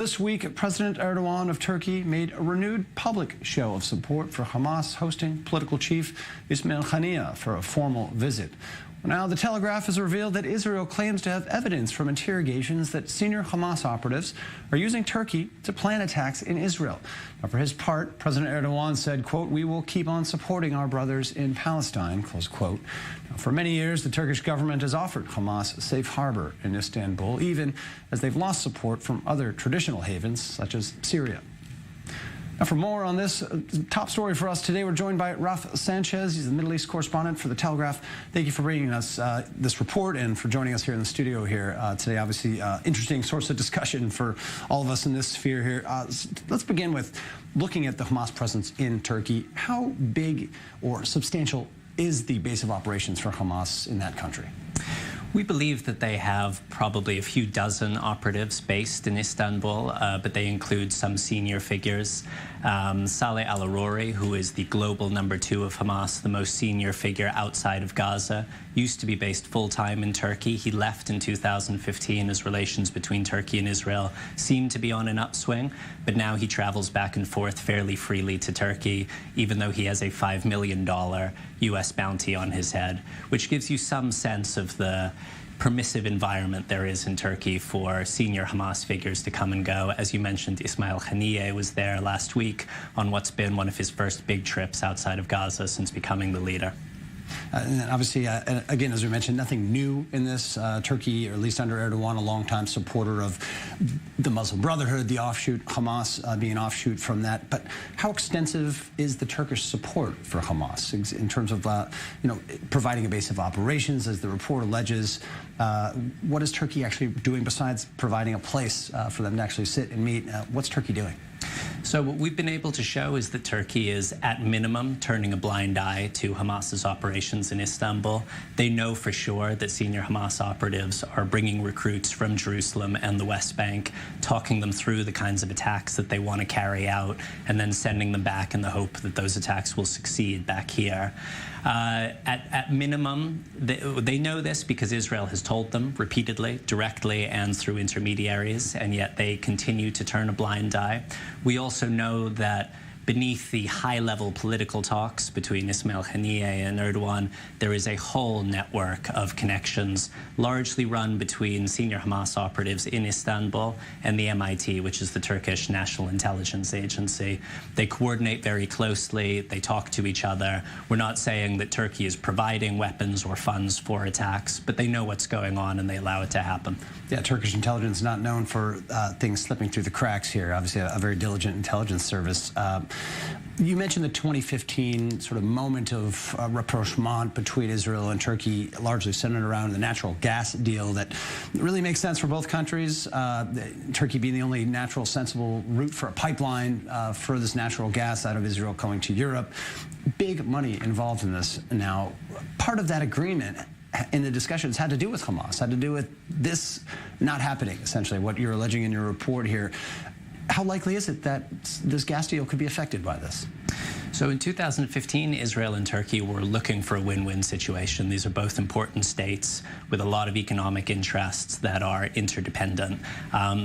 This week, President Erdogan of Turkey made a renewed public show of support for Hamas, hosting political chief Ismail Haniyeh for a formal visit. Now, the Telegraph has revealed that Israel claims to have evidence from interrogations that senior Hamas operatives are using Turkey to plan attacks in Israel. Now, for his part, President Erdogan said, quote, "We will keep on supporting our brothers in Palestine," close quote. Now, for many years, the Turkish government has offered Hamas a safe harbor in Istanbul, even as they've lost support from other traditional havens, such as Syria. Now, for more on this top story for us today, we're joined by Raf Sanchez. He's the Middle East correspondent for the Telegraph. Thank you for bringing us this report and for joining us here in the studio here today. Obviously, interesting source of discussion for all of us in this sphere here. Let's begin with looking at the Hamas presence in Turkey. How big or substantial is the base of operations for Hamas in that country? We believe that they have probably a few dozen operatives based in Istanbul, but they include some senior figures. Saleh al-Arori, who is the global #2 of Hamas, the most senior figure outside of Gaza, used to be based full-time in Turkey. He left in 2015 as relations between Turkey and Israel seemed to be on an upswing, but now he travels back and forth fairly freely to Turkey, even though he has a $5 million U.S. bounty on his head, which gives you some sense of the permissive environment there is in Turkey for senior Hamas figures to come and go. As you mentioned, Ismail Haniyeh was there last week on what's been one of his first big trips outside of Gaza since becoming the leader. And obviously, again, as we mentioned, nothing new in this. Turkey, or at least under Erdogan, a longtime supporter of the Muslim Brotherhood, the offshoot, Hamas being an offshoot from that. But how extensive is the Turkish support for Hamas in terms of, providing a base of operations, as the report alleges? What is Turkey actually doing besides providing a place for them to actually sit and meet? What's Turkey doing? So what we've been able to show is that Turkey is, at minimum, turning a blind eye to Hamas's operations in Istanbul. They know for sure that senior Hamas operatives are bringing recruits from Jerusalem and the West Bank, talking them through the kinds of attacks that they want to carry out, and then sending them back in the hope that those attacks will succeed back here. At minimum, they know this because Israel has told them repeatedly, directly, and through intermediaries, and yet they continue to turn a blind eye. We also know that beneath the high-level political talks between Ismail Haniyeh and Erdogan, there is a whole network of connections, largely run between senior Hamas operatives in Istanbul and the MIT, which is the Turkish National Intelligence Agency. They coordinate very closely. They talk to each other. We're not saying that Turkey is providing weapons or funds for attacks, but they know what's going on and they allow it to happen. Yeah, Turkish intelligence is not known for things slipping through the cracks here. Obviously, a very diligent intelligence service. You mentioned the 2015 sort of moment of rapprochement between Israel and Turkey, largely centered around the natural gas deal that really makes sense for both countries. Turkey being the only natural, sensible route for a pipeline for this natural gas out of Israel going to Europe. Big money involved in this now. Part of that agreement in the discussions had to do with Hamas, had to do with this not happening, essentially, what you're alleging in your report here. How likely is it that this gas deal could be affected by this? So in 2015, Israel and Turkey were looking for a win-win situation. These are both important states with a lot of economic interests that are interdependent.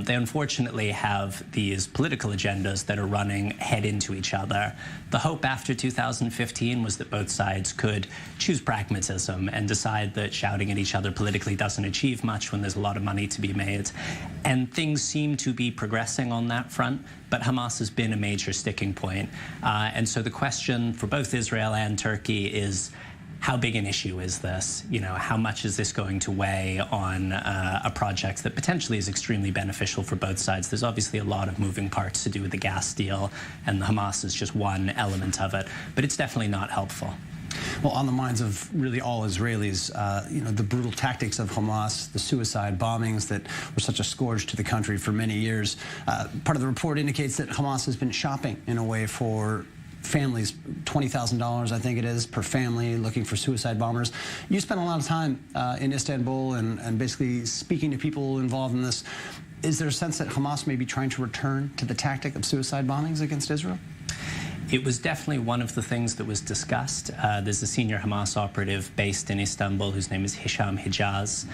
They unfortunately have these political agendas that are running head into each other. The hope after 2015 was that both sides could choose pragmatism and decide that shouting at each other politically doesn't achieve much when there's a lot of money to be made. And things seem to be progressing on that front, but Hamas has been a major sticking point. And so the question for both Israel and Turkey is, how big an issue is this? How much is this going to weigh on a project that potentially is extremely beneficial for both sides? There's obviously a lot of moving parts to do with the gas deal, and Hamas is just one element of it, but it's definitely not helpful. Well, on the minds of really all Israelis, the brutal tactics of Hamas, the suicide bombings that were such a scourge to the country for many years. Part of the report indicates that Hamas has been shopping in a way for families, $20,000, I think it is, per family, looking for suicide bombers. You spent a lot of time in Istanbul and basically speaking to people involved in this. Is there a sense that Hamas may be trying to return to the tactic of suicide bombings against Israel? It was definitely one of the things that was discussed. There's a senior Hamas operative based in Istanbul whose name is Hisham Hijaz.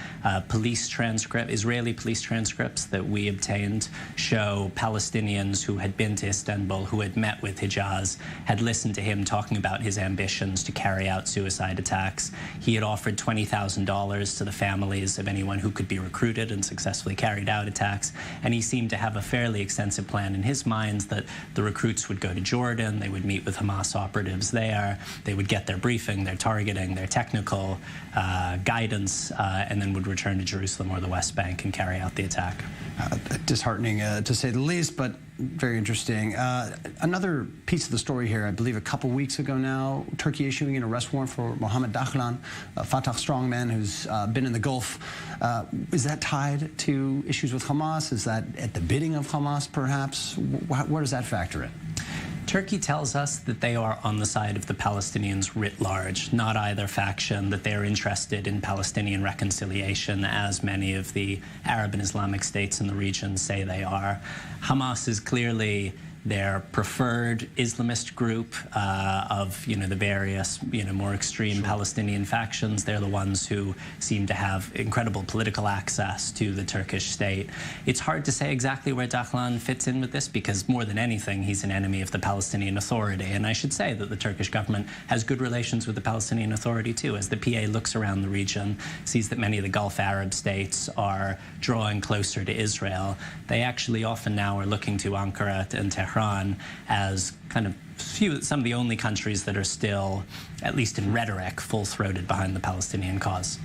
Israeli police transcripts that we obtained show Palestinians who had been to Istanbul, who had met with Hijaz, had listened to him talking about his ambitions to carry out suicide attacks. He had offered $20,000 to the families of anyone who could be recruited and successfully carried out attacks. And he seemed to have a fairly extensive plan in his mind that the recruits would go to Jordan, they would meet with Hamas operatives there, they would get their briefing, their targeting, their technical guidance, and then would return to Jerusalem or the West Bank and carry out the attack. Disheartening, to say the least, but very interesting. Another piece of the story here, I believe a couple weeks ago now, Turkey issuing an arrest warrant for Mohammed Dahlan, a Fatah strongman who's been in the Gulf. Is that tied to issues with Hamas? Is that at the bidding of Hamas, perhaps? Where does that factor in? Turkey tells us that they are on the side of the Palestinians writ large, not either faction, that they are interested in Palestinian reconciliation, as many of the Arab and Islamic states in the region say they are. Hamas is clearly their preferred Islamist group of, the various, more extreme Palestinian factions. They're the ones who seem to have incredible political access to the Turkish state. It's hard to say exactly where Dahlan fits in with this because more than anything, he's an enemy of the Palestinian Authority. And I should say that the Turkish government has good relations with the Palestinian Authority too, as the PA looks around the region, sees that many of the Gulf Arab states are drawing closer to Israel. They actually often now are looking to Ankara and Tehran as kind of some of the only countries that are still, at least in rhetoric, full-throated behind the Palestinian cause.